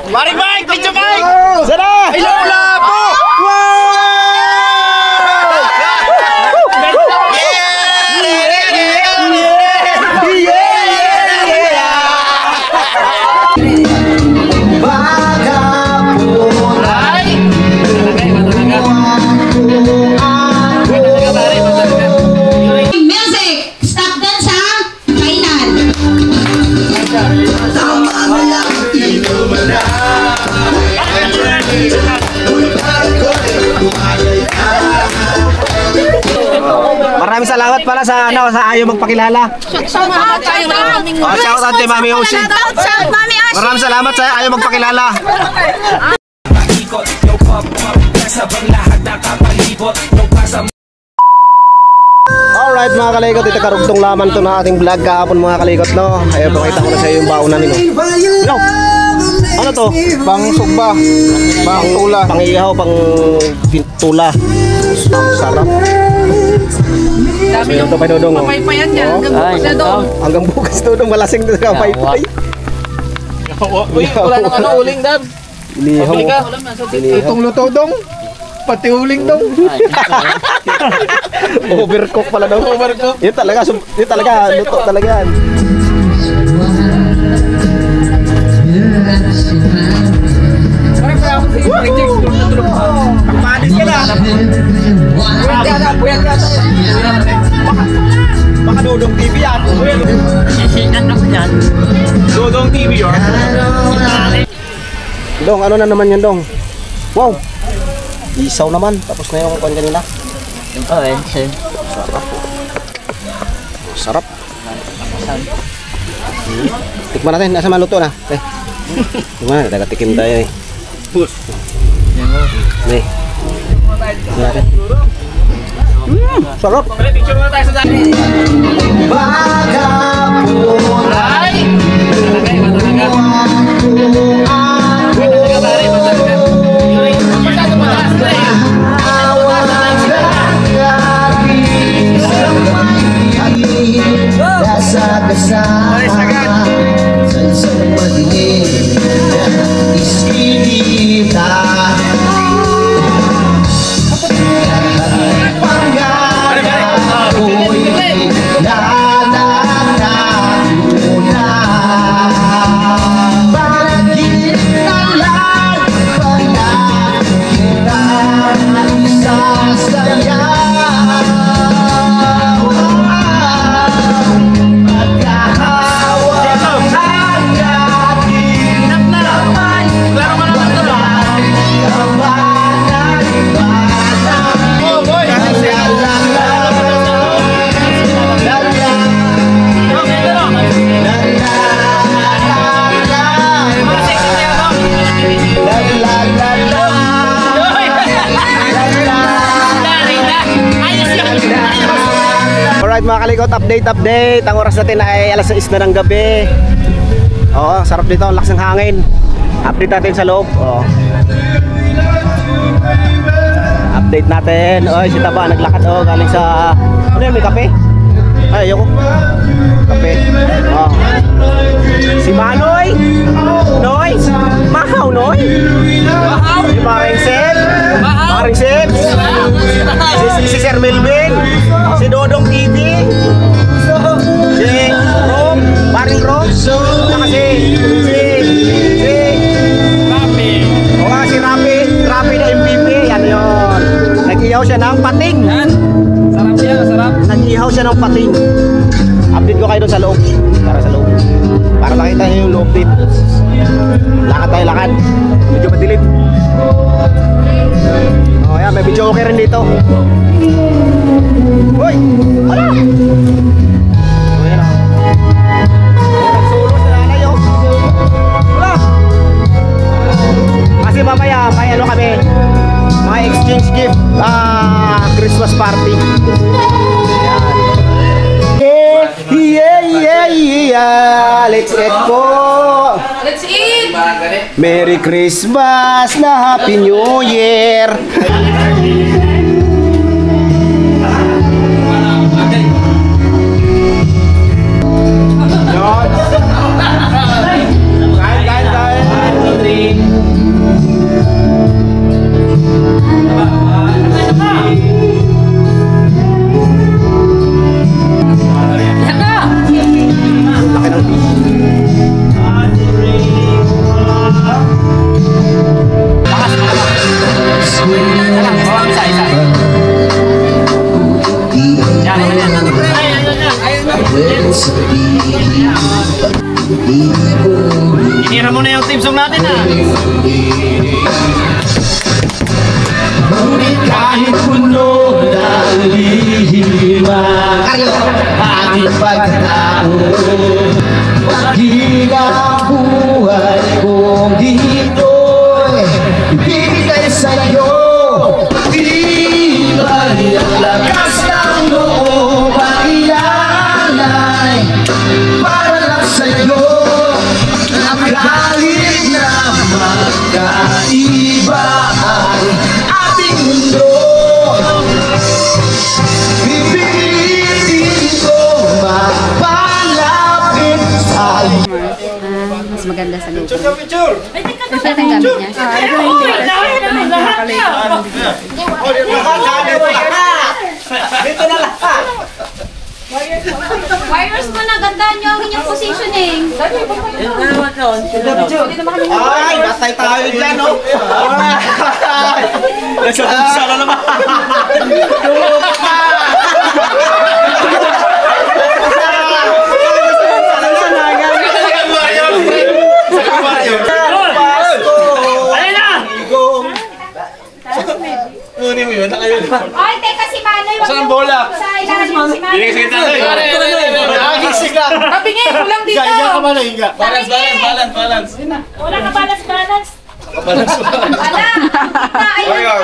Mari Mike! Picture Mike! Sana! Hello, Lapo! Maraming salamat pala sa ayaw magpakilala. Shout out kay Mami Oshi. Maraming salamat sa ayaw magpakilala. Alright mga kalikot, ito karugtong laman to na ating vlog kahapon mga kalikot, no? Ayun, pakita ko na sa iyo yung baon namin, no? Ano to? Pang sugba. Pang tula. Pang ihaw, pang tula. Sarap. Dami yung papaypayan niya. Hanggang bukas to dong, malasing to sa papaypay. Uy, wala nang ano, uling dam. Inihaw. Itong luto dong. Pati uling dong. Overcook pala daw. Overcook. Yun talaga, luto talaga yan. Panis ka na. Puyat ka na. Baka Dodong TV yan. Dodong TV yun. Dong, ano na naman yan, Dong? Wow! Isaw naman. Tapos na yung kwan kanina. Sarap. Sarap. Tikman natin. Nasa maluto na. Tikman natin. Tagatikim tayo eh. Nih. Tikman natin. Sarap. Picture muna tayo sa dami. Mga kalikot, update. Ang oras natin ay alas 6 na ng gabi. Oo, sarap dito, ang lakas ng hangin. Update natin sa loob. Oo. Update natin. Oy, si Taba naglakad galing sa ano yun, may kape? Ay, ayoko. Kape. Oo. Si Manoy. Noy. Mahaw, Noy. Mahaw. Si Maring Seb. Maring Seb. Si Sir Melvin. Si Dodong TV. Si Rom. Maring Rom. Saka si Rapi. O nga, si Rapi na MVP. Yan yun. Nag-ihaw siya ng pating. Sarap siya, sarap. Nag-ihaw siya ng pating. Update ko kayo doon sa loob. Para sa loob. Para makita nyo yung loob dito. Lakad tayo, lakad. Medyo madilim. O yan, may video okay rin dito. Uy! Hala! O yan o. Nagsulo sa nanay o. Hala! Kasi mamaya, may ano kami. Mga exchange gift. Christmas party. Yeah. Let's eat po. Let's eat! Merry Christmas na Happy New Year. Kain. Ngunit kahit puno ng lihima aking pagkatao, maging ang buhay kong dito'y ibibigay sa'yo. Tibay ang lakas ng loob ang ilalay para lang sa'yo. Ang kahit na magkaiba ang ating mundo, pipilitin ko mapalapit sa'yo. Mas maganda sa lupa. Ito ang gamit niya. Dito na lahat. Wires mo na, gandaan niyo ang inyong positioning. Ay, batay tayo dyan, no? Nasa na naman. Ay, teka si Manoy. Saan bola? Sa ilalim si Manoy. Kapingin, kulang dito. Balance. Wala ka balance. Wala. Ayun.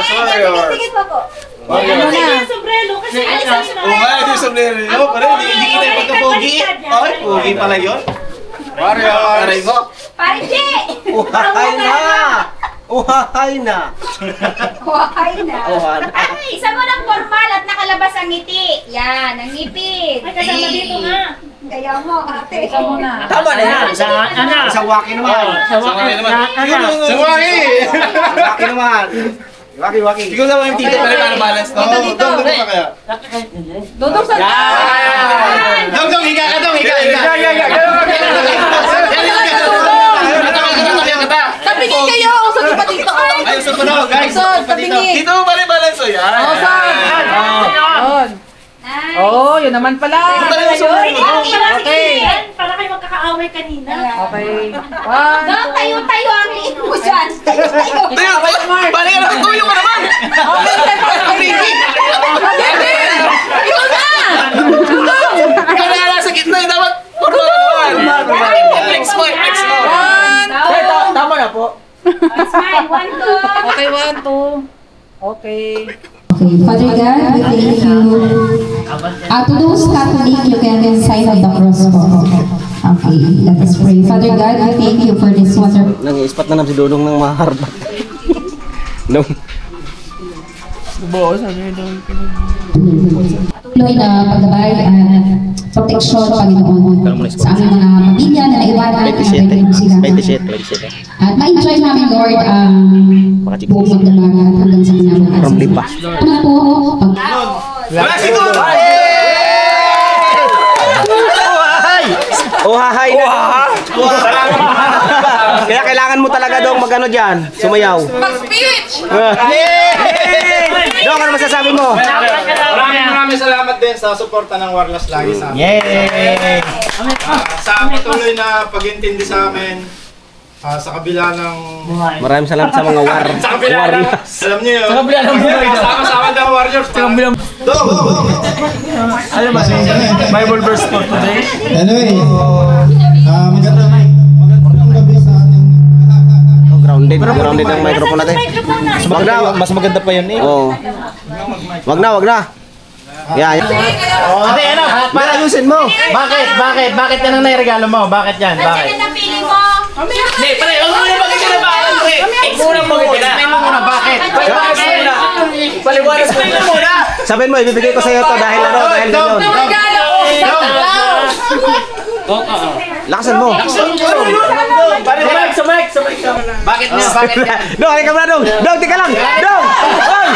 Tingin mo po. Ano na? Sombrero kasi alisan mo na. yung sombrero nyo. Hindi kita yung pagkapogi. Ay, pogi pala yun. Aray mo. Pare G! Uhahay na! Uhahay na! Huwakay na. Isa mo ng formal at nakalabas ang ngiti. Yan, ang ngipin. Ay, kasama dito nga. Kaya mo, ate. Isa mo na. Tama na yan! Isang waki naman! Sa waki! Waki naman! Waki! Siguro naman yung tito pala para balance, no? Dong pa kaya? Dudong sa... Dong, higa ka, Dong! Higa! Kapingin kayo. Usod pa dito. Ay, usod pa daw, guys! Usod, kapingin. Dito mo pala yung balance, o yan! Yun. Nice. Oh, yun naman pala. Okay. Para kayo magkakaaway kanina. Okay. One. Dong, tayo ang liit mo dyan. Tayo. Balik ka na, tuyo ka naman! Ito na! Ikaw na nga sa gitna, dapat puro ka naman! Flex mo! One. Tama na po! Smile, 1, 2. Okay, 1, 2. Okay. Okay, Father God, we thank you. To those Catholic, you can sign of the cross po. Okay, let us pray. Father God, we thank you for this wonderful Nang-ispat na naman si Dodong ng maharba. Nung... tuloy na paggabay at proteksyon, Panginoon, sa aming mga pamilya na naiwanan at nabigyan sila. 27. At ma-enjoy namin, Lord, ang buong magdamaga hanggang sa kinabukasan. From Lipa. Ano po, Wala si Dong! Uhahay na! Kaya kailangan mo talaga Dong mag-ano dyan, sumayaw. Mag-speech! Dong, ano masasabi mo? Maraming salamat din sa suporta ng Warlas lagi sa amin. Yay! Sa patuloy na pag-intindi sa amin. Sa kabila ng... Maraming salamat sa mga warriors. Alam niyo yun? Sa kabila ng buhay. Kasama ng warriors. Sa kabila ng... Ano ba? Bible verse for today? Anyway, magandang gabi sa ating Grounded ang microphone natin. mas maganda pa yun eh. Oo. Wag na. Yan. Ate, ano? Ayusin mo. Bakit yan ang nairegalo mo? Bakit yan? Nandiyan ang napili mo. Hindi, pare, huwag mo na magiging na balance, pre! Explain mo muna! Bakit? Paliwanas mo muna! Sabihin mo, ibibigay ko sa iyo to dahil ganyan. Regalo ko! Lakasan mo. Sa mic! Bakit niya? Dong, halika mo na Dong. Dong, tika lang. Dong! Dong!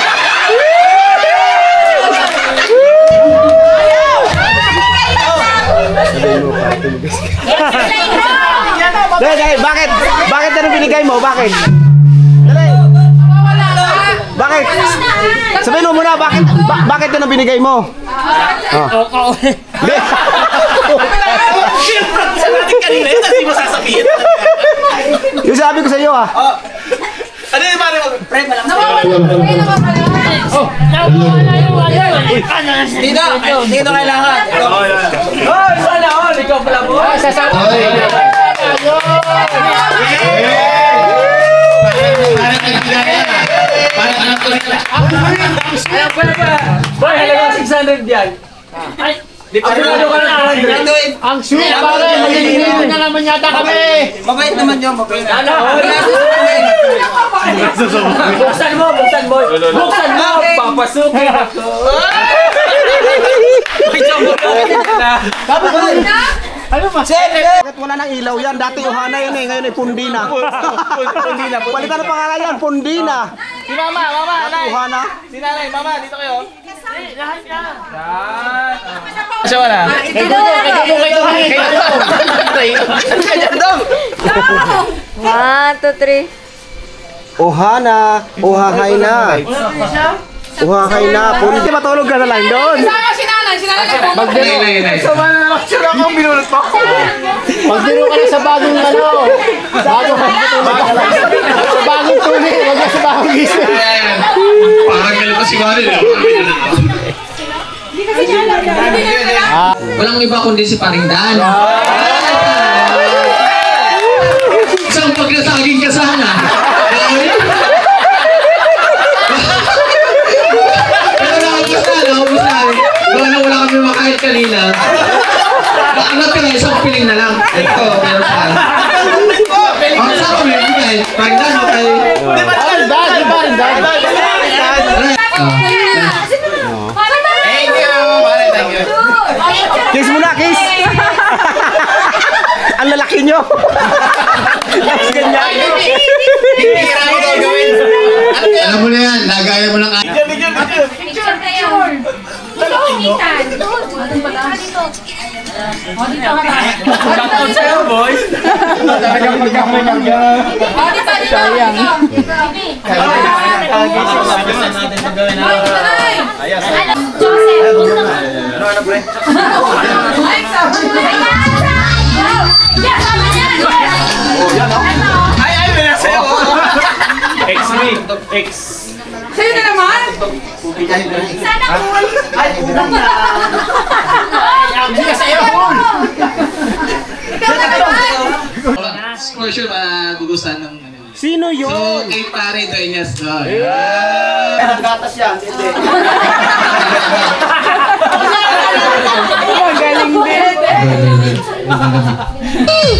Dahil, bakit? Bakit na binigay mo? Bakit? Bakit? Sabihin mo muna, bakit na binigay mo? Sa natin kanina yun, hindi mo sasabihin. Yung sabi ko sa iyo ah. Ano yung pare mo? Pre, malang Dito kailangan. Oh, sana all. Ikaw pala po. Boy, halaga 600 yan. Ang sweet, pare. Magiging na naman yata kami. Mabait naman yun, mabait. Buksan mo. Buksan mo. Papasukin ako. Bakit wala nang ilaw yan? Dati Ohana yan eh, ngayon ay Pundina. Palitan na pangalan yan, Pundina. Si mama, Dati Ohana. si nanay, mama, dito kayo. Asa wala? One, two, three. Ohana, Ohahay na. Ohahay na, Pundi. Matulog ka na lang doon. Magbiro ka na sa bagong ano. Sa bagong tuli, wag na sa bagong gising. Parang galit pa si Mari. Walang iba kundi si Paring Dan. Isang pagkasaging ka sana. Pero naubos na. Wala kami makain kanina. Angat ka na, isang piling na lang. Ito, meron pa. Ang sa kami, guys. Paring Dan, okay. Paring Dan. Thank you, pare, thank you. Kiss muna, kiss. Ang lalaki nyo. Tapos ganyan. Hihira mo daw gawin. Alam mo na yan, lagaya mo ng Picture kayo. Pinitan. Shoutout sa'yo, boys. Talagang magkakamay yan. Ay, may nasa'yo. X me. X. Sa'yo na naman? Sana cool. Hindi ka sa'yo. Ikaw na naman. For sure, magugustuhan ng ano. Sino yun? So, kay pare Dueñas. Gatas yan. Magaling din.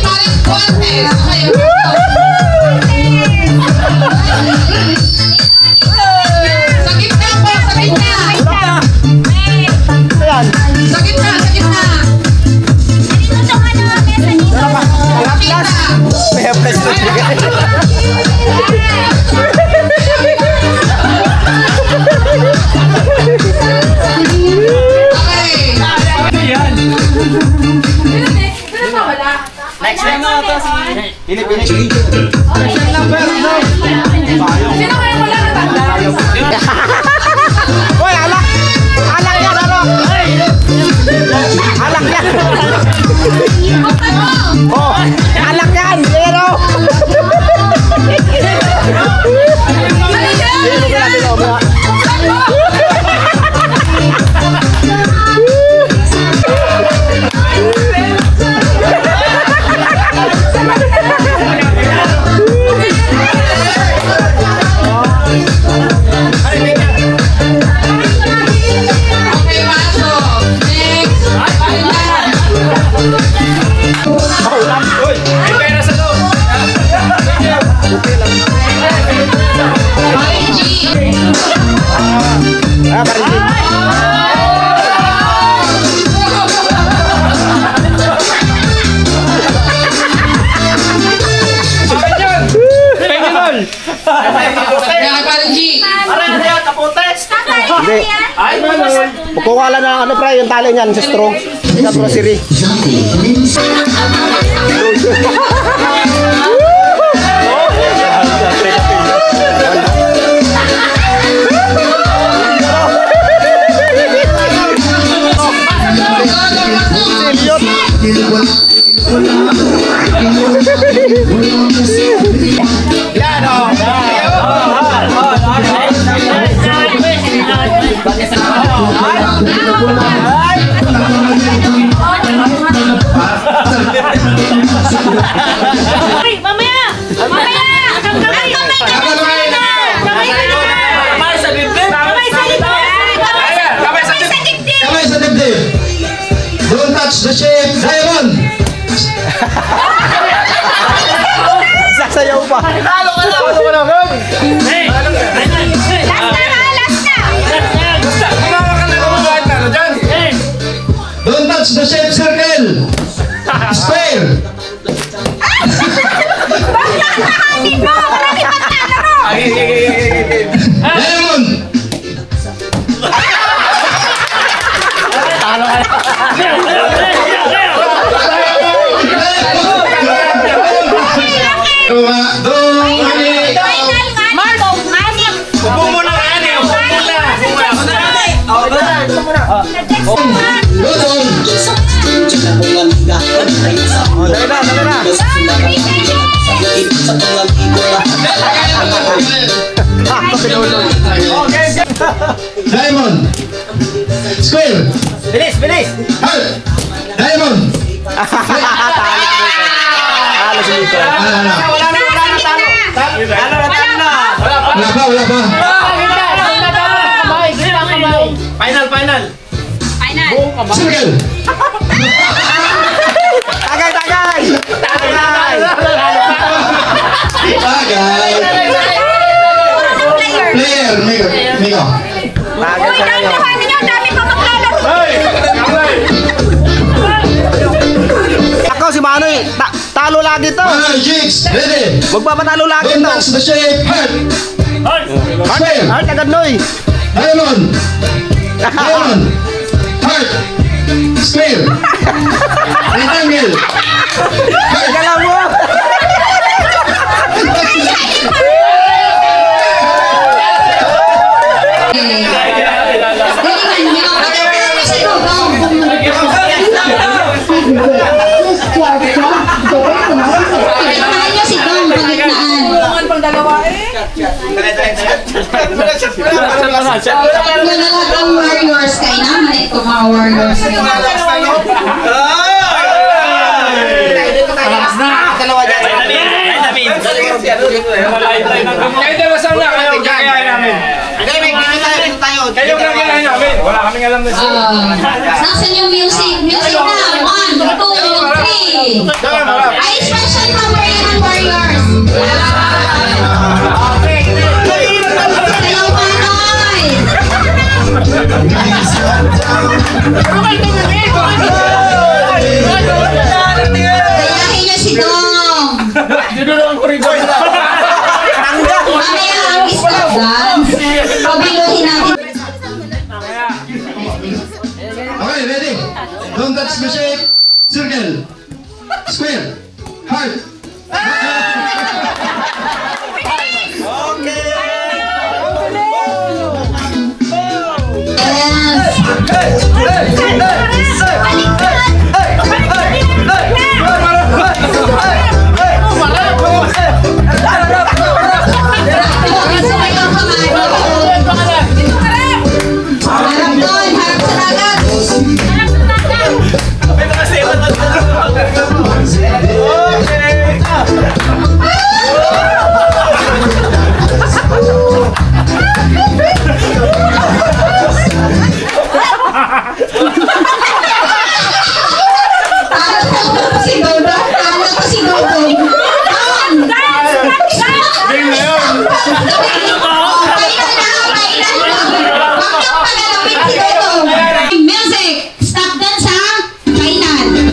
Parang contest. Sa gitna po, sa gitna. Ayan. Sa gitna, sa gitna. Dito sa ano, mesa dito. Atlas. May haplas na Next time na ito si Pilipino. Sino kayo wala na tanda? Uy, alak! Alak yan, ano? Alak yan! Oh, alak yan! Zero! Okay, pasok. Next. May pera sa loob. Paring G. Ah, parang Kaya paring G. hindi. Kukuha lang ng ano pre, yung tali niyan sa straw. Sa grocery. Go, go, go, go. Yan o. Ay, mamaya! Mamaya! Kamay sa dibdib! Kamay sa dibdib. Don't touch the shape. Diamond. Sasayaw pa. Talo ka naman. Don't touch the shape circle. Square. Diamond. Upo muna ka yan eh. Upo muna. Dali na. Diamond. Square. Bilis. Heart. Diamond. Talo si Nico. Wala pa. Final. Circle. Tagay. Tagay. Player. Miko. Tagay sa kayo. Ako si Manoy. Talo lagi to. Jigs. Ready. Magpapatalo lagi Don't to. touch the shape. Heart. Square. Heart agad Noy. Diamond. Heart. Square. Rectangle. Heart. Galaw mo. Kaya si Dong pagitnaan. Wala lahat ang warriors kay naman ito mga warriors. Nasaan yung music? Music na! 1, 2, 3! Ay, special number yan ang warriors! Hello, Panoy! Gayahin niyo si Dong! Mamaya ang stop dance. Pabiluhin natin. Okay, ready? Don't touch the shape. Circle. Square. Heart. Music! Stop dance ha! Kainan!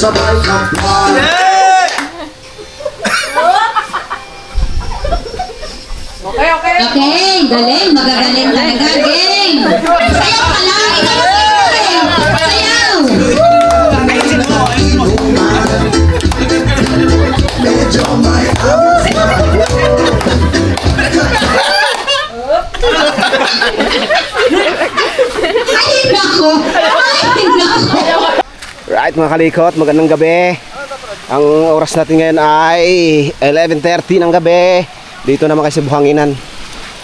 Okay, okay. Okay, galing. Magagaling talaga. Game! Sayaw ka lang! Ikaw! Sayaw! Ay, nako! Ay, nako! Right mga kalikot, magandang gabi. Ang oras natin ngayon ay 11:30 ng gabi. Dito naman kasi Buhanginan.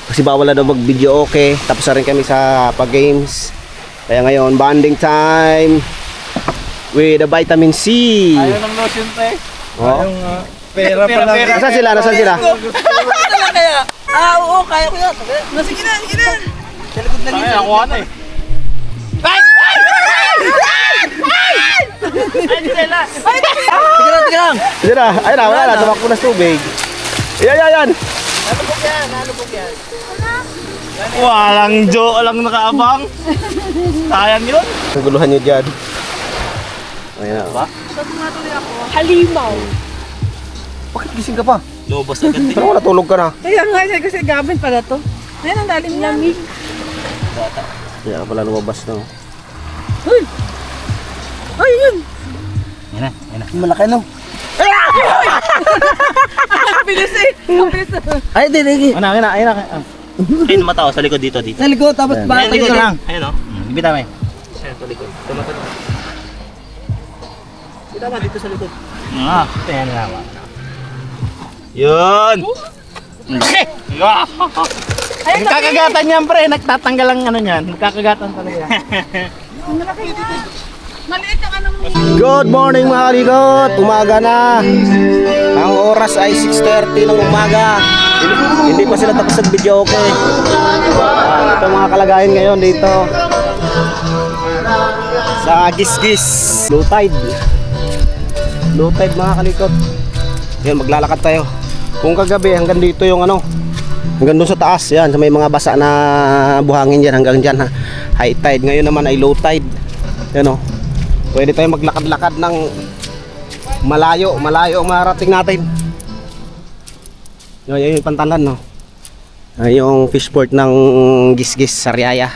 Kasi bawal na daw mag-video okay. Tapos na rin kami sa pag-games. Kaya ngayon, bonding time with the vitamin C. Ayaw ng lotion pre. Oh. Pera pa lang. Nasaan sila? Nasaan sila? Kaya, oo, kaya ko yan. Sige na, sige na. Sa likod na Ay, nakuha na eh. Sige lang. Sige na. Ayun na, wala na. Tumakbo na sa tubig. Ayan. Walang Joe lang nakaabang. Sayang yun. Naguluhan nyo dyan. Ayan na. Halimaw. Bakit gising ka pa? Lobos agad eh. Parang natulog ka na. Kaya nga, kasi gabin pala to. Ayun, ang dalim lamig. Kaya pala lumabas na. Ay, yun. Yan na. Malaki no? Bilis eh. Bilis. Ay, di. Ayun na. Ayun mata sa likod dito. Sa likod, tapos Ayun, dito lang. Ayun o. Ibita mo eh. Ayun, sa likod. Tumata. Ibita mo dito sa likod. Ayan naman. Yun! Nagkakagatan niyan pre, nagtatanggal ang ano niyan. Nagkakagatan talaga. Maliit yung ano mo. Good morning mga kalikot! Umaga na! Ang oras ay 6:30 ng umaga. Hindi pa sila tapos sa video okay. Ito mga kalagayan ngayon dito sa Gisgis. Low tide mga kalikot. Yan, maglalakad tayo. Kung kagabi hanggang dito yung ano, hanggang doon sa taas, yan, sa may mga basa na buhangin dyan, hanggang dyan ha. High tide, ngayon naman ay low tide. Yan o, pwede tayo maglakad-lakad ng malayo ang marating natin. Yan yung pantalan no. Yung fishport ng Gisgis, Sariaya.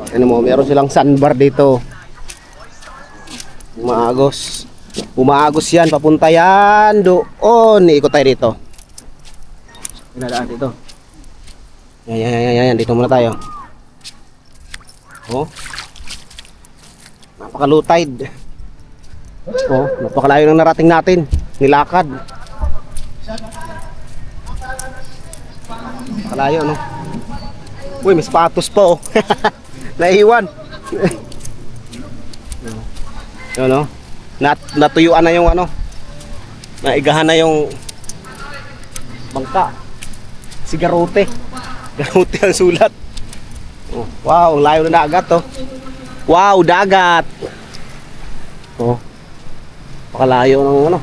Ano mo, meron silang sandbar dito. Umaagos yan, papunta yan doon. Iikot tayo dito. Pinadaan dito. Yan, dito muna tayo. Oh. Napaka low tide. Oh, napakalayo ng narating natin. Nilakad. Napakalayo no. Uy, may sapatos pa oh. Naiwan. Yun no. Natuyuan na yung ano, naigahan na yung bangka. Si Garote ang sulat. Oh, wow, ang layo na dagat oh. Wow, dagat. Oh, pakalayo ng ano.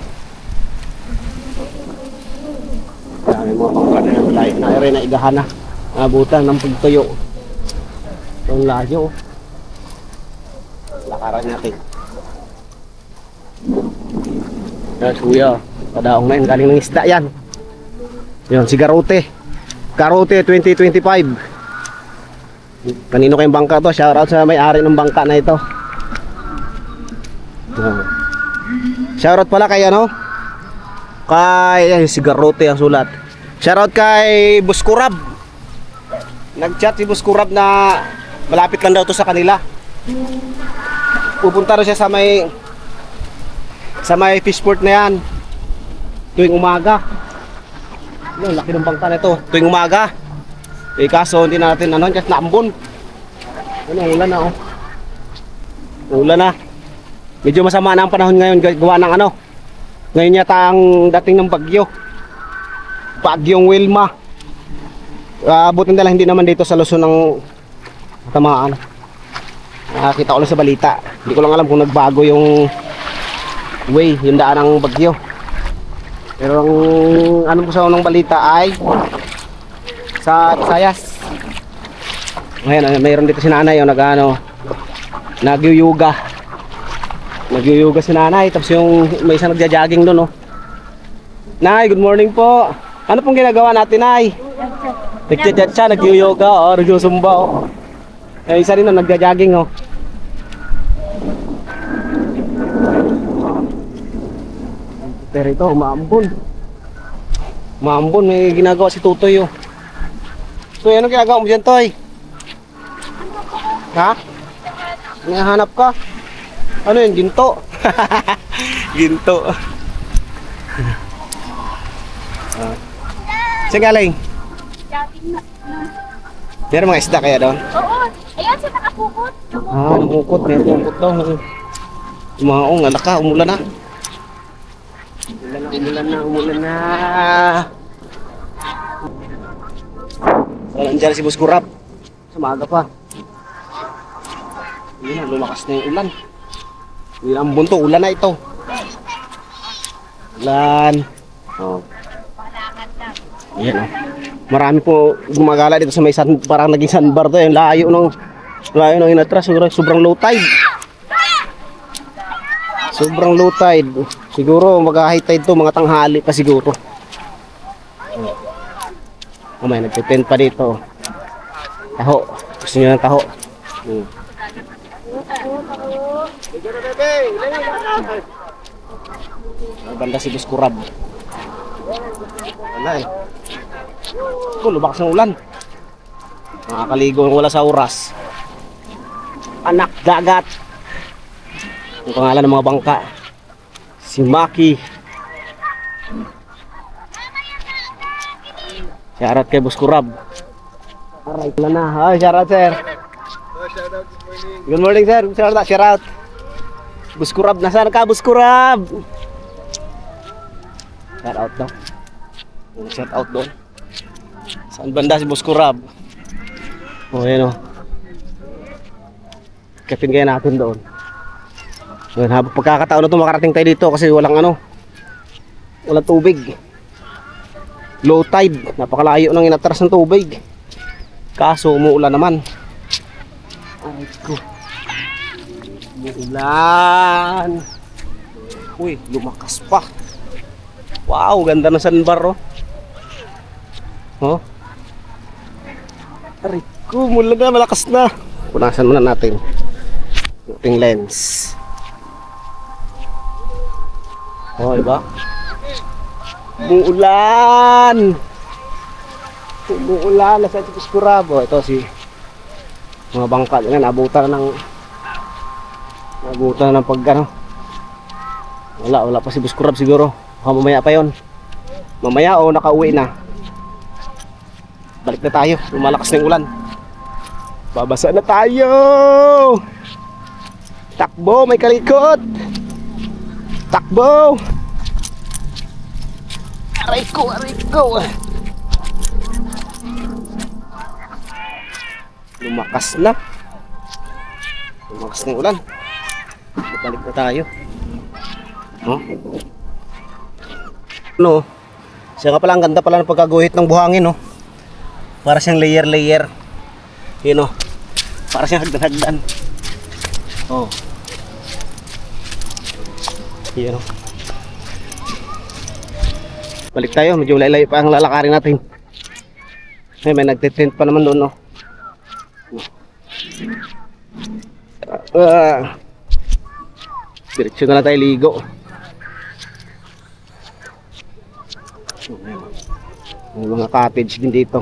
Dami mga bangka na yung layo na rin na igahan na. Nabutan ng pagtuyo. Ang layo oh. Lakaran natin. Yan, kuya, padaong na yun, galing ng isda yan. Yan, si Garote 2025. Kanino kayong bangka to? Shoutout sa may-ari ng bangka na ito. Shoutout pala kay ano? Kay si Garote ang sulat. Shoutout kay Buskurab. Nag-chat si Buskurab na malapit lang daw to sa kanila. Pupunta rin siya sa may fishport na yan tuwing umaga. Ang laki ng bangka na ito tuwing umaga. Kaso hindi natin ano, just naambon. Ulan na oh. Ulan na. Medyo masama na ang panahon ngayon gawa ng ano. Ngayon yata ang dating ng Bagyong Wilma. Buti na lang hindi naman dito sa Luzon ng tamaan. Nakita ko lang sa balita. Hindi ko lang alam kung nagbago yung way, yung daan ng bagyo. Pero ang ano po sa unang balita ay sa Visayas. Ngayon, mayroon dito si nanay yung nag-yoga. Nagyuyuga si nanay, tapos yung may isang nagja-jogging doon, oh. Nay, good morning po. Ano pong ginagawa natin, Nay? Nagchat-chat siya, nagyuyoga, oh, nagsusumba, oh. Yung isa rin, oh, nagja-jogging, oh. Pero ito, maambon. Maambon, may ginagawa si Tutoy, oh. Toy, anong ginagawa mo dyan, Toy? Ha? Nahanap ka? Ano yun, ginto? Ginto. Saan galing? Meron mga isda kaya doon? Oo. Ayan, siya nakapukot. Namukot. May pukot daw. Umaong, anak ka, umulan na. Umulan na. So, nandiyan si Boss Kurap. Sa maaga pa. Yun na, lumakas na yung ulan. Yun ang bunto, ulan na ito. Ulan. Oh. Yan, oh. Marami po gumagala dito sa may parang naging sandbar to. Yung layo ng inatras. Sobrang low tide. Sobrang low tide. Siguro mag-high tide to, mga tanghali pa siguro. Oh, may nagtitent pa dito. Taho. Gusto nyo ng taho? Banda si Boss Kurap. Wala eh. Lumakas ng ulan. Nakakaligo ng wala sa oras. Anak dagat. Ang pangalan ng mga bangka, si Maki. Shoutout kay Boss Kurap. Alright na. Hi, shoutout sir. Good morning sir. Shoutout. Boss Kurap, nasaan ka Boss Kurap? Shoutout daw. Shoutout doon. Saan banda si Boss Kurap? Oh, yan o. Kapin kaya natin doon. Ngayon, habang pagkakataon na ito makarating tayo dito kasi walang tubig. Low tide. Napakalayo ng inatras ng tubig. Kaso umuulan naman. Ay ko. Umuulan. Uy, lumakas pa. Wow, ganda ng sandbar, oh. Oh. Aray ko, mula na, malakas na. Punasan muna natin yung ating lens. Oh, diba? Umuulan. Umuulan. Nasa si Boss Kurap. Oh, ito si mga bangka yan. Abutan na ng pag wala pa si Boss Kurap siguro. Mamaya pa yon. Mamaya o nakauwi na. Balik na tayo. Lumalakas na yung ulan. Babasa na tayo. Takbo, may kalikot. Takbo. Aray ko. Lumakas na yung ulan. Balik na tayo. No, siya nga pala, ang ganda pala ng pagkaguhit ng buhangin, no? Para siyang layer. Yun, no? Para siyang hagdan. Oh. Yun, no? Balik tayo, medyo laylay pa ang lalakarin natin. Ay, may nagtitent pa naman doon, no? Diretso na lang tayo ligo. May mga cottage din dito.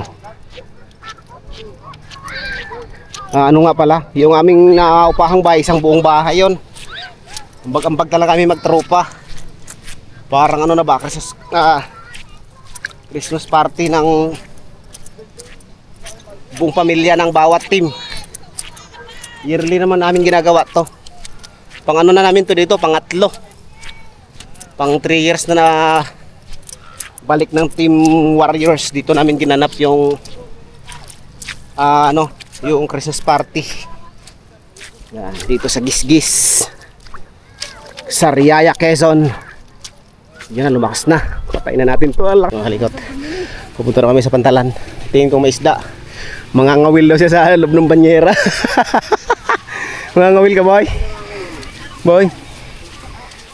Ano nga pala, yung aming naupahang bahay, isang buong bahay yon. Ambag-ambag talaga kami magtropa. Parang na ba, Christmas party ng buong pamilya ng bawat team. Yearly naman namin ginagawa to. Pang na namin to dito, pangatlo. Pang 3 years na balik ng Team Warriors. Dito namin ginanap yung yung Christmas party. Yan, dito sa Gisgis, Sariaya, Quezon. Yan, lumakas na. Patayin na natin to. Halikot. Pupunta na kami sa Pantalan. Tingin kong may isda. Mangangawil daw siya sa loob ng banyera. Mangangawil ka, boy? Boy?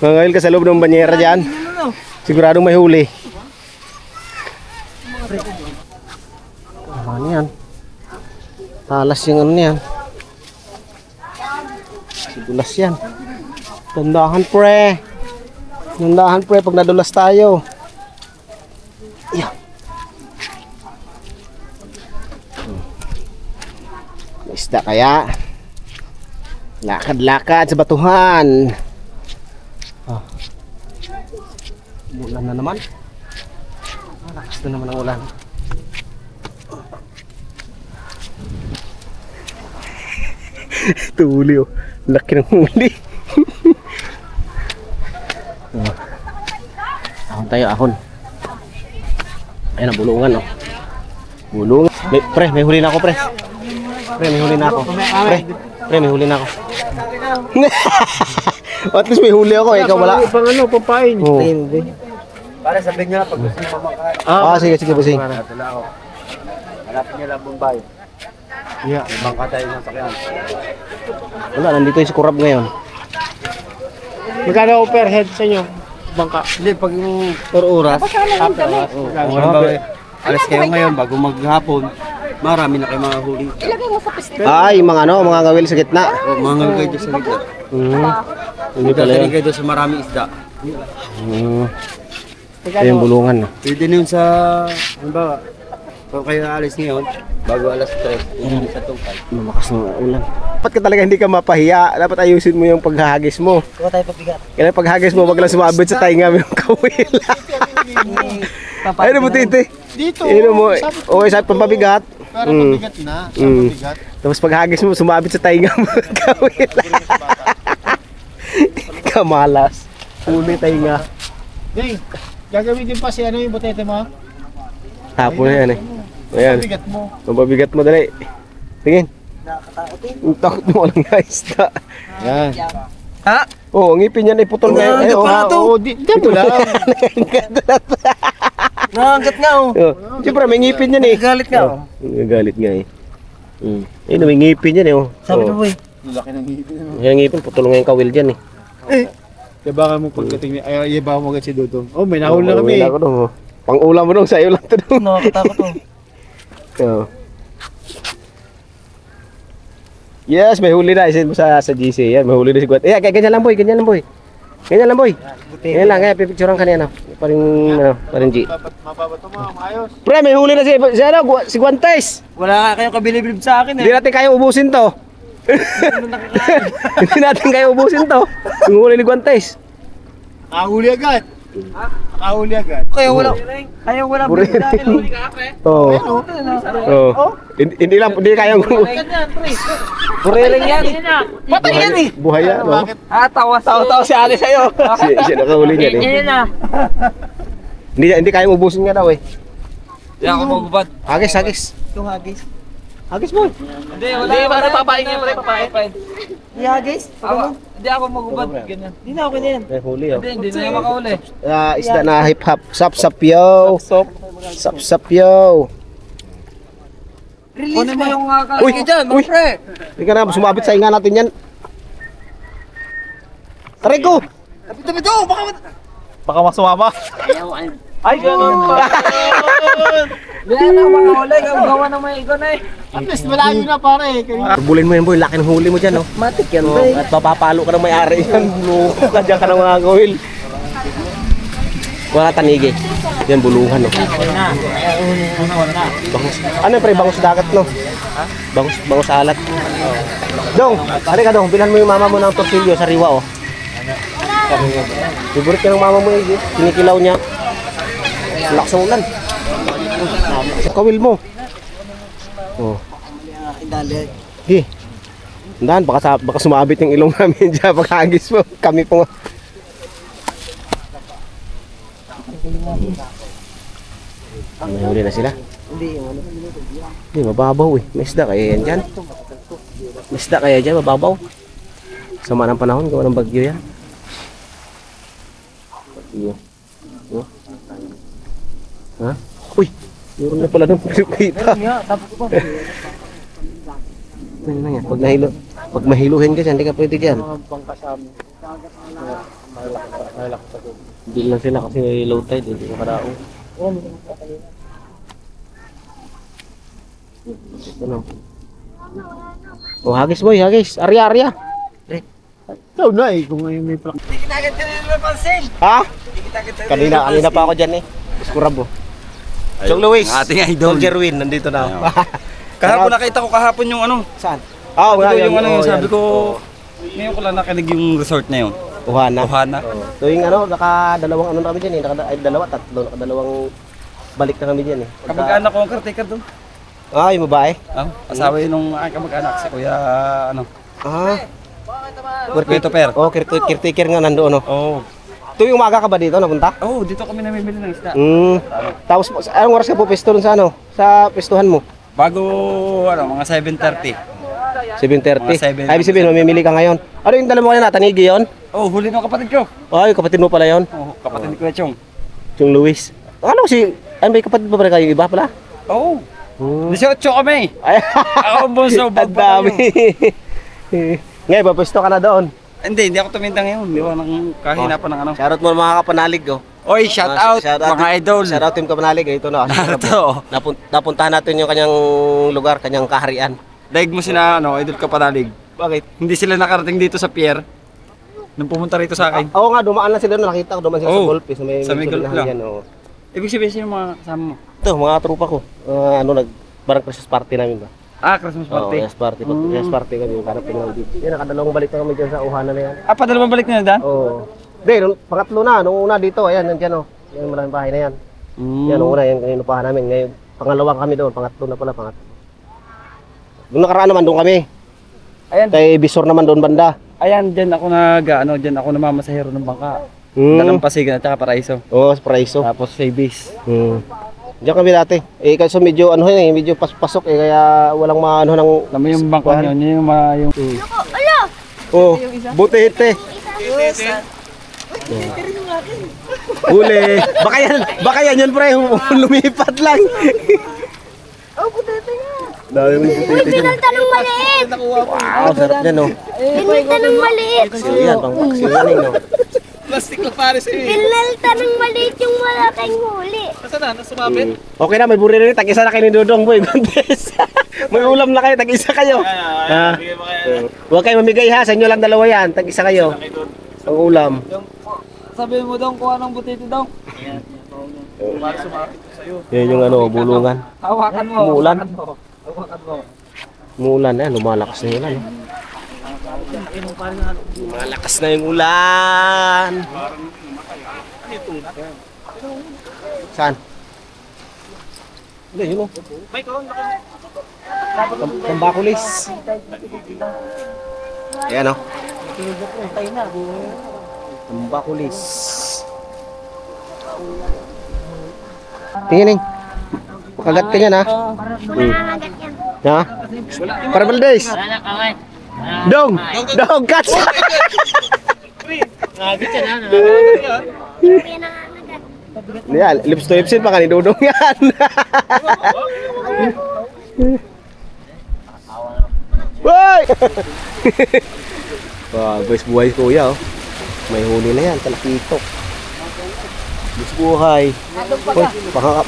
Mangail ka sa loob ng banyera dyan. Siguradong may huli. Ano yan? Talas yung ano yan. Dulas yan. Tandahan pre. Tandahan pre pag nadulas tayo. Yeah. May isda kaya? Lakad-lakad sa batuhan. Oh. Ulan na naman. Lakas na naman ang ulan. Ito huli oh. Laki ng huli. Ahon tayo, ahon. Ayan ang bulungan oh. Bulungan. Pre, may huli na ako pre. Pre, may huli na ako. Pre, may huli na ako. At least may huli ako, ikaw wala. Pang ano, pampain. Oh. Para sabihin nyo na pag gusto mo makain. Sige, sige, busing. Hanapin nyo lang Bombay. Yeah. Bangka tayo ng sakyan. Wala, nandito yung si Kurab ngayon. Magkano per head sa inyo? Bangka. Hindi, pag per oras. Kung alas kayo ngayon, bago maghapon, marami na kayo mga huli. Ay, mga ano, mga ngawil sa gitna. O, mga ngawin kayo sa ligad. Hindi pala Dadali yun. kayo doon sa marami isda. Ito yung bulungan. No? Pwede na yun sa, ano ba, kung kayo alis ngayon, bago alas 3, hindi sa tungkay. Lumakas ng ulan. Dapat ka talaga hindi ka mapahiya. Dapat ayusin mo yung paghahagis mo. Kuha tayo pabigat. Kaya paghagis mo, wag lang sumabit sa tainga mo yung kawil. Ayun mo, titi. Dito. Ayun mo. Okay, sa pampabigat. Para pabigat na. Sa pabigat. Tapos paghagis mo, sumabit sa tainga mo yung kawil. Kamalas. Huli tainga. Ding, gagamitin pa si ano yung botete mo? Tapo na yan eh. Ayan. Pabigat mo. Mababigat mo dali. Tingin. Ang takot mo lang nga isda. Yan. Ha? Oo, ang ngipin niyan ay putol ngayon. Ay, oo, Di mo lang. Nangat nga oh. Siyempre, may ngipin yan eh. Galit nga oh. Nagagalit nga eh. Ayun, may ngipin yan eh. Sabi mo boy. Laki ng ngipin. Yung ngipin, putol nga yung kawil dyan eh. Yabangan mo pagdating ni, ay yabangan mo agad si Dudong. Oh, may nahuli na kami. Wala ko dong. Pang-ulam mo dong, sa'yo lang ito dong. Nakakatakot oh. Oo. Yes, may huli na. Isin mo sa GC. Yan, may huli na si Guat. Ganyan lang boy, ganyan lang boy. Ganyan lang boy. Ganyan lang, kaya pipicturean ka niya. Paring G. Mababato mo, maayos. Pre, may huli na si Guantes. Wala nga kayong kabilib-bilib sa akin eh. Hindi natin kaya ubusin to. Hindi natin kaya ubusin to. Yung huli ni Guantes. Nakahuli agad. Nakahuli agad. Kaya wala bilib sa akin eh. Oo. Oo. Hindi kayang Puriling yan. Patay yan eh. buhay yan, no? Tawa si Ali sa'yo. Siya nakahuli niya eh. Hindi kayang ubusin nga daw eh. Hindi ako magubad. Hagis. Itong hagis. Hagis mo. Hindi, para papain niya, papain. Hindi hagis? Hindi ako magubad. Ganyan. Hindi na ako ganyan. May huli oh. Hindi na makahuli. Isda na hip hop. Sap-sapyo. Sap-sapyo. Kunin mo yung Uy, kalaki dyan, mga pre. Hindi ka na, sumabit sa inga natin yan. Taray ko! Tapit to, Baka masumama. Ay, ganun pa. Hindi na makahuli, gawa ng mga ikon eh. At least malayo na pare. Bulin mo yan boy, laki ng huli mo dyan oh. Matik yan, Oh, at papapalo ka ng may-ari yan. Lukos ka dyan ka ng mga gawil. Wala tanigi. Yan bulungan no. Bangus. Ano pre, bangus dagat no? Bangus alat. Dong, halika dong, bilhan mo yung mama mo ng tortillo sa riwa oh. Favorite ka ng mama mo eh, kinikilaw niya. Lakas ng ulan. Sa kawil mo. Oh. Dahan, baka sumabit yung ilong namin dyan pagkagis mo. Kami po nga. May huli na sila? Hindi, mababaw eh. May isda kaya yan dyan. May isda kaya dyan, mababaw. Sama ng panahon, gawa ng bagyo yan. Bagyo. Oh. Ha? Uy! Meron na pala ng pilipita. Pag mahiluhin ka dyan, hindi ka pwede dyan. Hindi lang sila kasi low tide, hindi ko karaong. Ito na. Oh, hagis boy, hagis. Arya. Ikaw na eh, kung may plak. Ha? Kanina pa ako dyan eh. Iskurab oh. Chong Luis. Ating idol. Soldier Win, nandito na. Kahapon nakita ko kahapon yung ano. Saan? Oh, Yung ano, sabi ko, ngayon ko lang nakinig yung resort na yun. Ohana. Ohana. Tuwing ano, nakadalawang ano na kami dyan eh. Nakadalawang balik na kami dyan eh. Kamag-anak ko ang caretaker doon. Ah, yung babae? Asawa yun nung aking kamag-anak si Kuya, ano. Ah. Christopher. Oh, caretaker nga nandoon oh. Oo. Tuwing umaga ka ba dito napunta? Oo, dito kami namimili ng isda. Tapos anong oras ka po pisto sa ano? Sa pistuhan mo? Bago, ano, mga 7:30. 7:30. Ay, ibig sabihin, mamimili ka ngayon. Ano yung dala mo kanina? Tanigi yun? Oh, huli ng kapatid ko. Ay, kapatid mo pala yun? Oh, kapatid ni Kuya Chong. Yung Luis. Ano si, ano ba yung kapatid mo pala kayo? Iba pala? Oo. 18 kami. Ay, Ako ang bunso. ang dami. Ngayon, papisto ka na doon. Hindi ako tuminda ngayon. Di ba, nang kahinapan ng ano. Shoutout mo mga kapanalig, oh. Oy, shout out, mga idol. Shoutout team kapanalig, ito na. Ito. Napuntahan natin yung kanyang lugar, kanyang kaharian. Daig mo sila, ano, idol kapanalig. Bakit? Hindi sila nakarating dito sa pier. Nung pumunta rito sa akin. Oo nga, dumaan lang sila, nakita ko, dumaan sila sa Oo. golf. Sa may golf lang. Yan, oh. Ibig sabihin sino mga kasama mo? Ito, mga tropa ko. Parang Christmas party namin ba? Christmas Oo, party. yes party. Yes party kami, parang pinang dito. Yan, nakadalawang balik na kami dyan sa Ohana na yan. Padalawang balik na Dan? Oo. Hindi, pangatlo na. Nung una dito, ayan, nandiyan oh. Yan, maraming bahay na yan. Yan, nung una, yan, kinupahan namin. Ngayon, pangalawang kami doon, pangatlo na pala, pangatlo. Nung nakaraan naman doon kami. Ayan. Kay Bisor naman doon banda. Ayan, dyan ako dyan ako namamasahero ng bangka. Dalampasigan at saka Paraiso. Oo, sa Paraiso. Tapos sa Ibis. Diyan kami dati. Eh, kasi medyo ano yun eh, medyo pasok eh, kaya walang maano ng... Alam mo yung bangka yun, yung Oh, buti hite. Huli. Baka yan yun pre, lumipat lang. Oh, putete nga. Dami mo yung Binalta ng maliit. Wow, sarap yan oh. Binalta ng maliit. Paksiw yan, pang paksiw yan eh no. plastic na pares eh. Binalta ng maliit yung malaking huli. Nasaan na? Nasumabit? Okay na, may buri rin. Tag-isa na kayo ni Dodong boy. May ulam na kayo, tag-isa kayo. Huwag kayo mamigay ha, sa inyo lang dalawa yan. Tag-isa kayo. Ang ulam. Sabihin mo dong kung anong butiti dong. Yan yung ano, bulungan. Hawakan mo. Umuulan. Hawakan mo. Umuulan na, lumalakas na yung ulan. Lumalakas na yung ulan. Saan? Hindi, yun o. Tambakulis. Ayan o. Tambakulis. Tingin eh. Kagat ka yan ha. Ha? Para Valdez. Dong! Dong! Catch! Yan, lips to lipsin pa ka ni Dodong yan. Woy! Wah, guys, buhay kuya oh. May huli na yan, talakitok. Guys, buhay. Uy,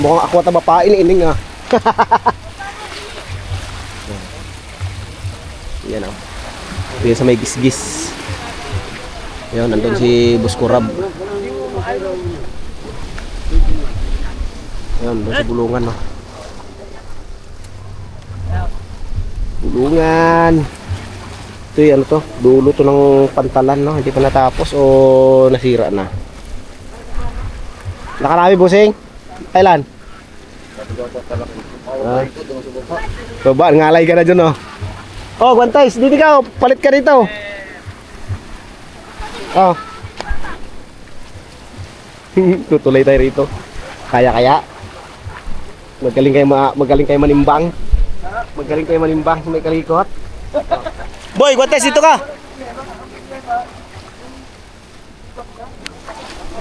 mukhang ako at mapain ining ah. Yan oh. Yan sa may gisgis. Yan, nandun si Buskurab. Yan, doon sa bulungan no. Bulungan. Ito yung ano to, dulo to ng pantalan no, hindi pa natapos o nasira na. Nakarami busing? Kailan? Baba, ngalay ka na dyan no. Oh, Guantays, dito ka, palit ka dito. Oh. Tutulay tayo rito. Kaya. Magaling kayo manimbang. Magaling kayo manimbang sa may kalikot. Boy, Guantays, dito ka.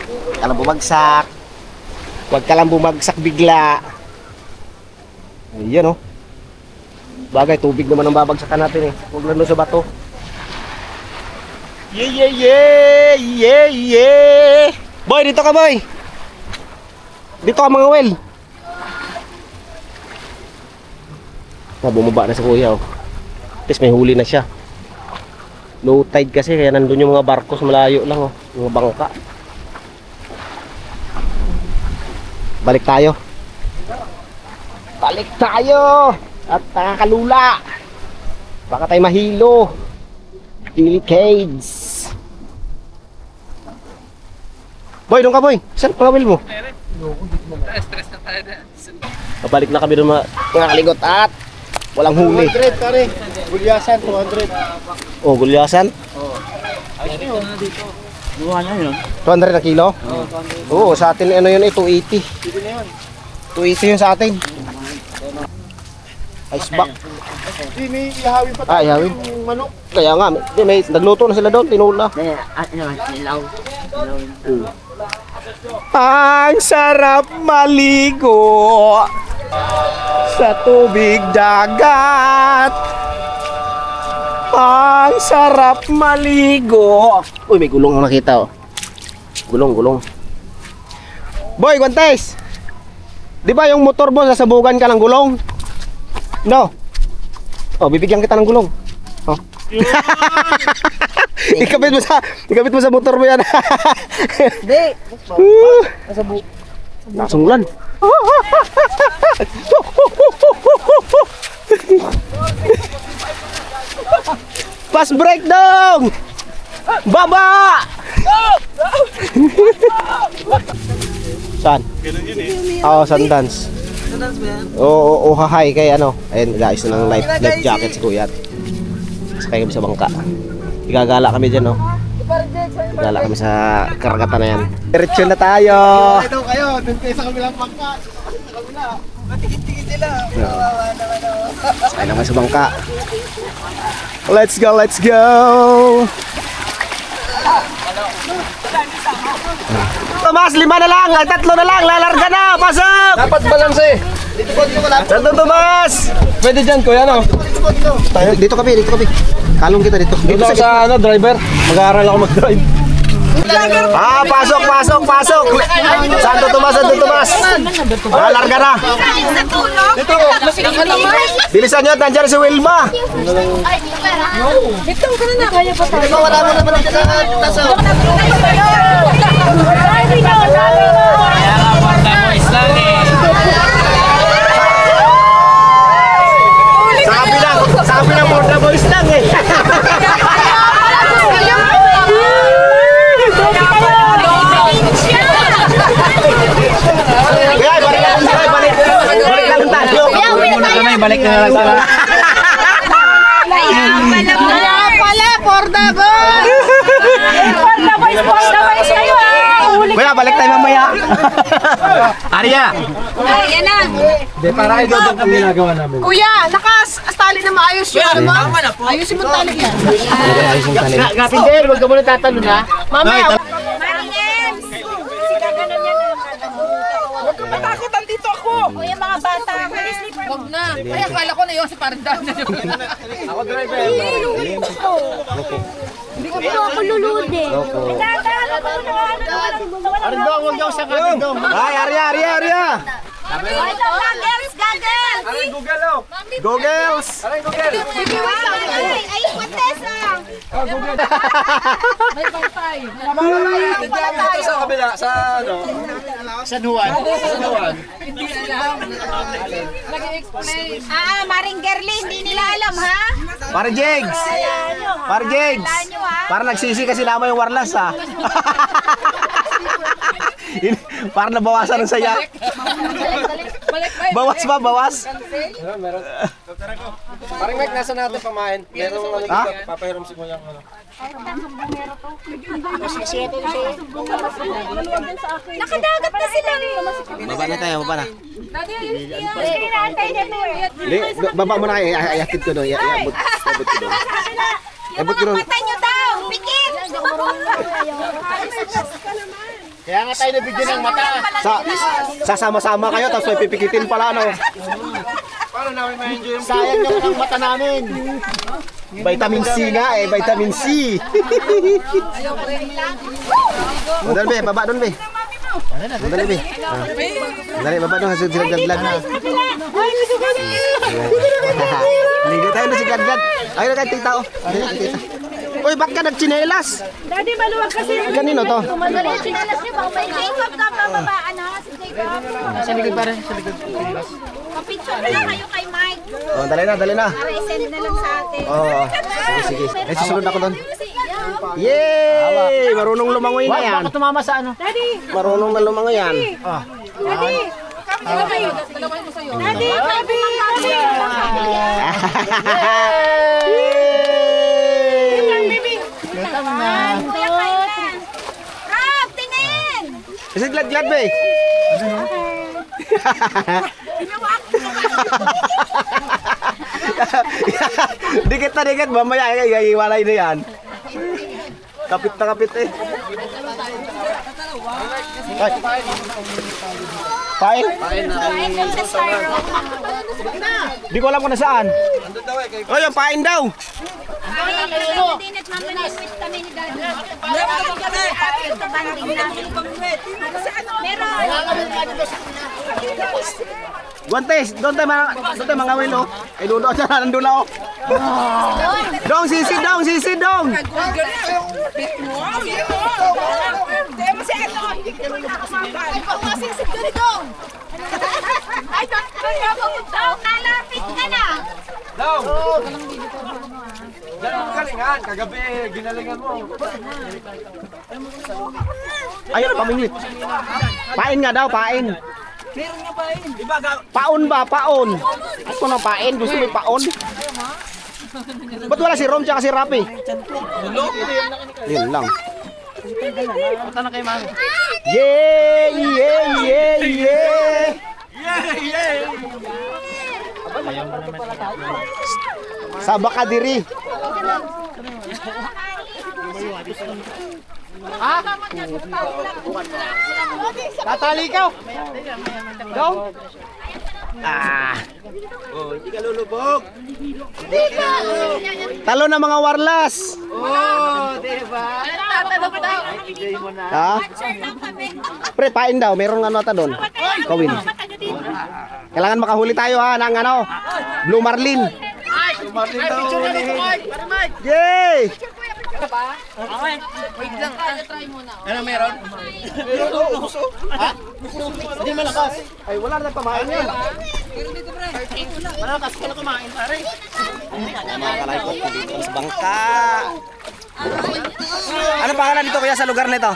Huwag ka lang bumagsak. Huwag ka lang bumagsak bigla. Ayan oh. Bagay, tubig naman ang babagsakan natin eh. Huwag lang doon sa bato. Yeah. Boy, dito ka, boy. Dito ka, mga well. Bumaba na si kuya, oh. Tapos may huli na siya. Low tide kasi, kaya nandun yung mga barko sa malayo lang, oh. Mga bangka. Balik tayo. At nakakalula. Baka tayo mahilo. Delicades. Boy, doon ka, boy. Saan pangawil mo? Stress na tayo na. Pabalik na kami doon, mga kaligot, at walang huli. 200 pare. Gulyasan 200. Oh, gulyasan? Buha na yun. 200 na kilo? Oo, sa atin ano yun, 280. 280 yun sa atin. Ice back. Hindi, may ihawin pa Ah, ihawin. yung manok. Kaya nga, may nagluto na sila doon, tinula. Ang sarap maligo sa tubig dagat. Ang sarap maligo. Uy, may gulong ako nakita, oh. Gulong. Boy, Guantes. Di ba yung motor mo sasabugan ka ng gulong? No. Oh, bibigyan kita ng gulong. Oh. ikabit mo sa motor mo yan. Hindi. Nasunglan. Pas break dong. Baba. Saan? Oo, Sundance. Oo, hahay kay ano. Ayun guys, ng life jacket si Kuya. Sakay kami sa bangka. Igagala kami dyan, no? Igagala kami sa karagatan na yan. Diretso na tayo! Ito kayo, dun kayo sa kabilang bangka. Sa kabila. Matikit-tikit sila. Sakay naman sa bangka. Let's go! Tomas, 5 na lang! Ay, 3 na lang! Lalarga na! Pasok! Dapat balanse. Santo Tomas! Pwede dyan kuya, no? Dito kami. Kalong kita dito. Dito ako sa driver. Mag-aaral ako mag-drive. Pasok! Santo Tomas! Lalarga na! Bilisan nyo, nandiyan si Wilma! Bitong ka na kaya pa tayo. Wala mo naman ang taso. Sabi ng Morda Boys lang eh. Balik na lang sila. Pala, Porda Boys! Porda Boys kayo Kuya, balik tayo mamaya. Arya! Ayan na. Hindi, para ito ang ginagawa namin. Kuya, nakastali na maayos yun. Ano mo? Ayusin mo tali yan. Gapin, huwag ka muna tatanong ha. Mamaya. Huwag kang matakot, andito ako. Kuya, mga bata. Huwag na. Ay, akala ko na yun si Pardan. Ako driver. Hindi ko ako lulude. Arindong, huwag niyo sa katindong. Ay, Arya! Aray, Google, oh. Goggles! Aray, Google. Ay, Quintesa. May pantay. Dito sa kabila, sa ano? San Juan. Hindi alam. Nag-explain. Maring Gerly, hindi nila alam, ha? Para Jegs! Para nagsisi kasi naman yung warlas, ha? Para nabawasan ng saya. Bawas. Parang Mike, nasa natin pamain. Meron ano dito, papahiram si Kuya ano. Nakadagat na sila. Baba na tayo, baba na. Hindi, Baba mo na kayo, ayatid ko doon. Iabot ko doon. Iabot ko doon. Patay nyo daw. Pikit. Kaya nga tayo nabigyan ng mata. Sasama-sama kayo, tapos may pipikitin pala, no? Paano namin ma-enjoy yung Sayang yung mata namin. Vitamin C nga eh, vitamin C. Dali be, baba doon be. Dali be. Dali baba doon sa silaglag na. Ligo tayo na si Gadgad. Ayun na kayo tita oh. Uy, ba't ka nagchinelas? Daddy, maluwag kasi. Kanino to? Maluwag chinelas niyo ba? May Jacob na bababaan ha? Si Jacob. Sa likod pa rin, sa likod. Papicture na lang kayo kay Mike. Oh, dali na, dali na. Para i-send na lang sa atin. Oo. Sige, sige. Ay, susunod ako doon. Yay! Marunong lumangoy na yan. Baka tumama sa ano? Daddy, Marunong na lumangoy yan. Daddy. Daddy, Daddy. Rob, tingin! Kasi glad-glad ba eh? Dikit na dikit, mamaya ay iwalay na yan. Kapit na kapit eh. Pain? Di ko alam kung nasaan. Oh, yung pain daw. Din at mamaniwit kami ni Daddy. Guantes, doon tayo mga wilo. Ay, doon na, nandun na ako. Dong, sisi dong, sisi dong. Nalapit ka na. Galingan, kagabi, ginalingan mo. Ayun na, pamingit. Pain nga daw, pain. Meron nga pa yun. Paon ba, paon. Ano na pain? Gusto mo yung paon? Ba't wala si Rom tsaka si Rapi? Yun lang. Punta na kay mami. Yeah, yeah, yeah, yeah. Sa Bakadiri. Ha? Tatali ka. Go. Ah. Oh, hindi ka lulubog. Talo na mga warlas. Oh, diba? Tatanong ko daw. Ha? Pre, pain daw. Merong ano ata doon. Kawin. Kailangan makahuli tayo ha ng ano. Blue Marlin. Picture na dito, Mike. Para Mike. Yay! Okay. Wait lang. Try muna. Ano meron? Ha? Hindi malakas. Ay, wala na pamain yan. Malakas ka na kumain, pare. Makakalaipot ko dito sa bangka. Ano pangalan dito kuya sa lugar nito?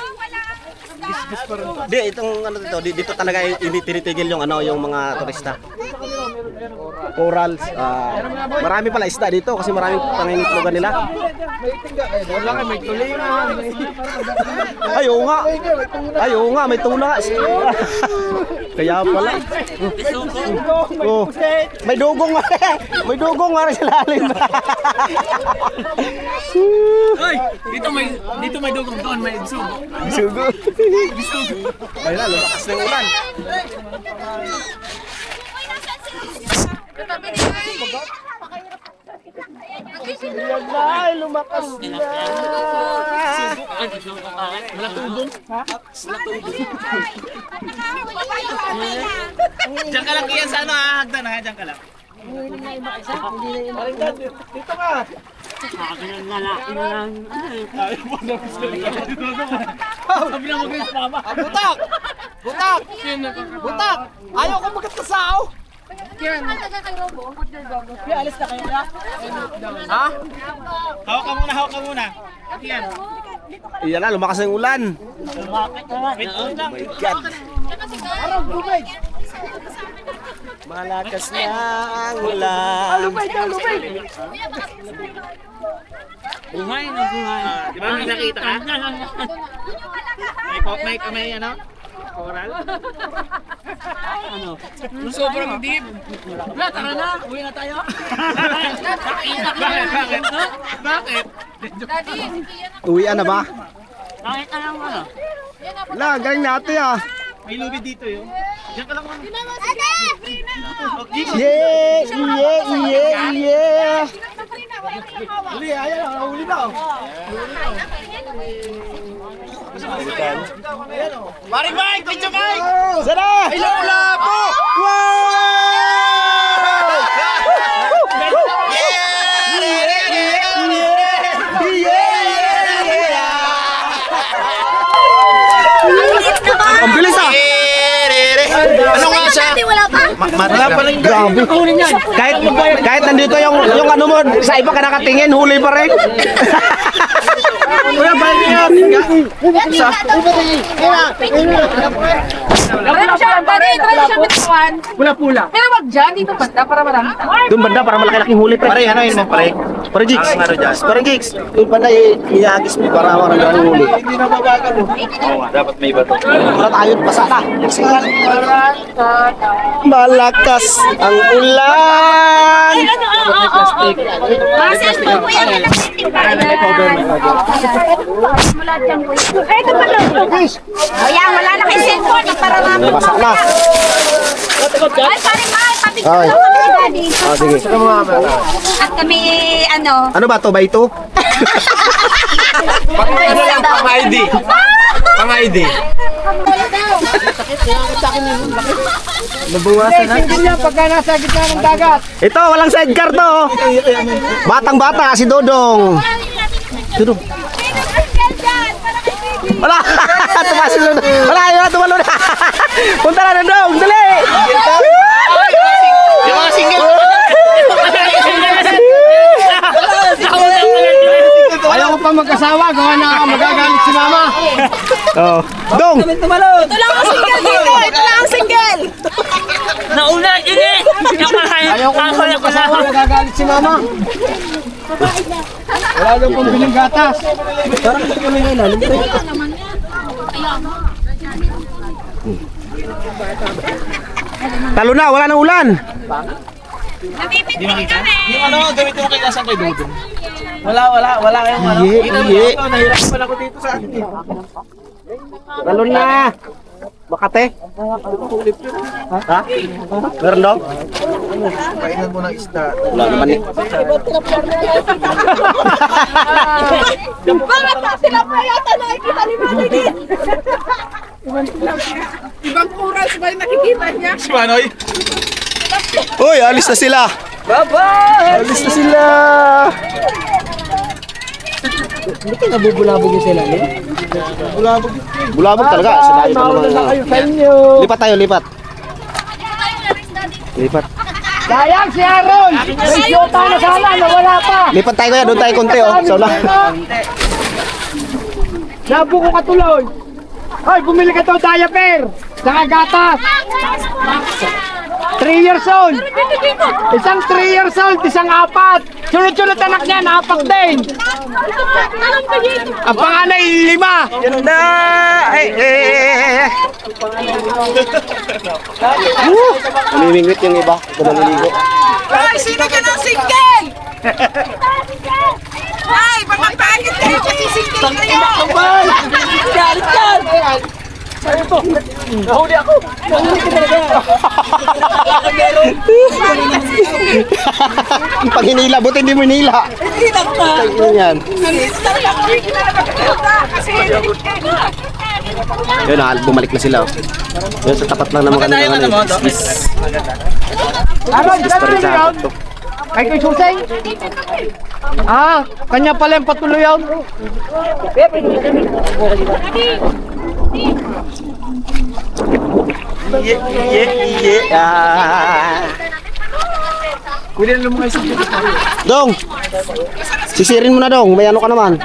Di, itong ano dito talaga hindi tinitigil yung ano yung mga turista. Corals. Marami pala isda dito kasi maraming pangingitlogan nila. Wala ka, may tulingan. Ay, oo nga. Ay, oo nga, may tuna. Kaya pala. Oh, may dugong nga. May dugong nga sa lalim. Hoy, dito may dugong, doon may sugo. Sugo. Ay na, lumakas ng ulan. Ay, lumakas na. Malatubong. Ha? Diyan ka lang kiyan sa ano, hagdan ha, diyan ka lang. Dito ka. Sabi na mag-rin sa mama. Butak! Butak! Butak! Ayaw ko magkatasaw! Alis na kayo na. Ha? Hawak ka muna. Yan. Iyan na, lumakas ng ulan. Wait lang. My God. Malakas na ang ulan. Buhay na buhay. Di ba may nakita ka? May ano? Coral? Ano? Sobrang deep. Wala, tara na. Uwi na tayo. Bakit? Uwian na ba? Bakit ka lang ano? Wala, galing natin ah. May lubid dito yun. Diyan ka lang muna. Yeah, yeah, yeah, yeah. Huli, ayan, huli na. Maring Mike! Picture Mike! Sana! Ilula po! Ang bilis ah! Ano nga siya? Wala pa. Wala pa rin. Grabe. Kahit nandito yung ano mo, sa iba ka nakatingin, huli pa rin. Kuya, balik niyo. Try siya bitawan. Pula-pula. Pero wag dyan, dito banda para marami. Doon banda para malaki-laking huli pre. Pare, ano yun mo pare? Para jigs. Ano dyan? Para jigs. Doon banda ihagis mo para marami-laking huli. Dapat may bato. Wala tayo, basa na. Malakas ang ulan. Kasi ito po yan, mula dyan po yan. Ay, ito pala. O yan, wala na kayo cellphone para namin. Basa na. Ay, pare, papicture Ay. lang kami ni Daddy. Ah, sige. At kami, ano, Ano ba to? Ba ito? Pang-ID. Pang-ID. Nabawasan na. Hindi niya pagka nasa gitna ng dagat. Ito, walang sidecar to. Batang-bata, si Dodong. Dodong. Wala! Tumasilon na. Wala, yun, tumalon na. Punta na, Dodong. Dali! Yung mga single. Ayaw ko pa mag-asawa, gawa na magagalit si mama. Oh. Dong! Ito lang ang single dito. Ito lang ang single. Nauna, ini! Ayaw ko mag-asawa, magagalit si mama. Wala daw pong bilang gatas. Parang ito kami ngayon, alam mo. Talo na, wala nang ulan. namipitpit kami. Yung ano, gamitin mo kay Lasang kay Dudong. Wala kayong ano. Iye, iye. Nahirap pala ko dito sa akin. Talo na. Makate? Ha? Meron daw? Kainan mo ng isda. Wala naman eh. Bakit pa sila pa yata nakikita ni Manny? Ibang oras ba yung nakikita niya? Si Manoy. Uy, alis na sila. Bye-bye! Alis na sila. Hindi ka nabubulabog yung sila, eh? Bulabog talaga. Sa layo pa naman. Mauna kayo sa inyo. Lipat tayo, lipat. Lipat. Sayang si Aaron! May siyota na sana, nawala pa! Lipat tayo kaya, doon tayo konti oh. So na. Nabuko ka tuloy! Ay, bumili ka to diaper! Saka gatas! 3 years old! Isang 3 years old, isang 4! Sunod-sunod anak niya, naapak din! Ang panganay, 5! Ganda! Namimingwit yung iba. Ito naliligo. Ay, sino ka ng single? Ay, pagpapagit kayo kasi single kayo! Galit yan! Nahuli ako! Nahuli ka talaga! Pag hinila, buti hindi mo hinila. Hinag pa! Tingnan yan. Nandito talaga ako yung kinalagaganda kasi Yun, bumalik na sila. Oh. Yun, sa tapat lang naman kanina. Aaron, saan mo yun? Kay Kuy Susay? Ah, kanya pala yung patuloy yun. Kunin mo mga isang dito. Dong! Sisirin mo na dong, may ano ka naman.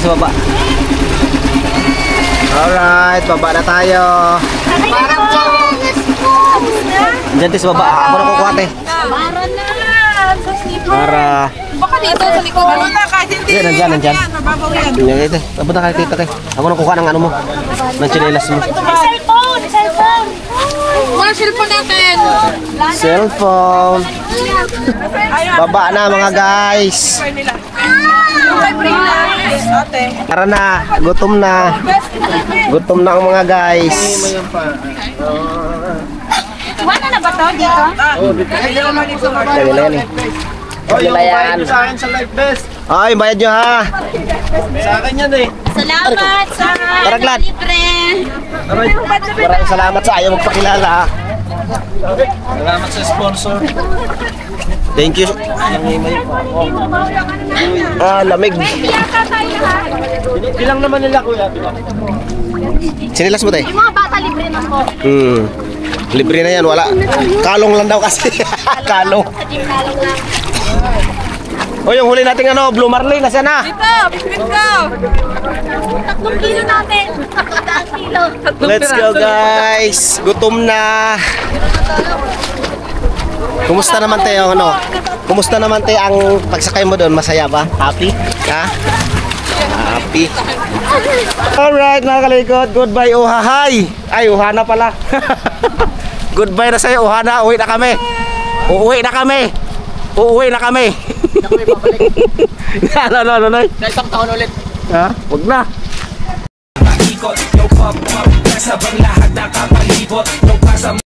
sa baba. Alright, baba na tayo. Diyan tayo sa baba. Ako na kukuha te. Mara na. Sa slipper. Para. Baka dito sa likod. Ano na kahit hindi. Yan, nandyan. Mababaw yan. Yan, ito. Tapos na kayo tita kay. Ako na kukuha ng ano mo. Ng chinelas mo. Cellphone! Cellphone! Mga cellphone natin. Cellphone. Baba na mga guys. Tara na. Gutom na. Gutom na ang mga guys. Wala na ba to dito? Kanila yan eh. Oh, yung bayad nyo sa akin sa life vest. Ay, bayad nyo ha. Sa akin yan eh. Salamat sa Taraglat. libre. Maraming salamat sa ayaw magpakilala. Salamat sa sponsor. Thank you. Lamig. Bilang naman nila kuya. Sinilas mo tayo? Yung mga bata libre na po. Libre na yan, wala. Kalong lang daw kasi. Kalong. Sa gym kalong lang. O yung huli nating ano, Blue Marlin, nasaan na? Dito! Bispit ko! 3 kilo natin. 3 kilo. Let's go guys. Gutom na. Kumusta naman tayo ano? Kumusta naman tayo ang pagsakay mo doon? Masaya ba? Happy? Ha? Happy. Alright mga kalikot. Goodbye Uhahay. Ay Uhana pala. Goodbye na sa'yo Uhana. Uwi na kami. Uuwi na kami. Uuwi na kami. Ano? Isang taon ulit. Ha? Huwag na. Ikot, no pop-up, nasa bang lahat nakapalibot, no pasam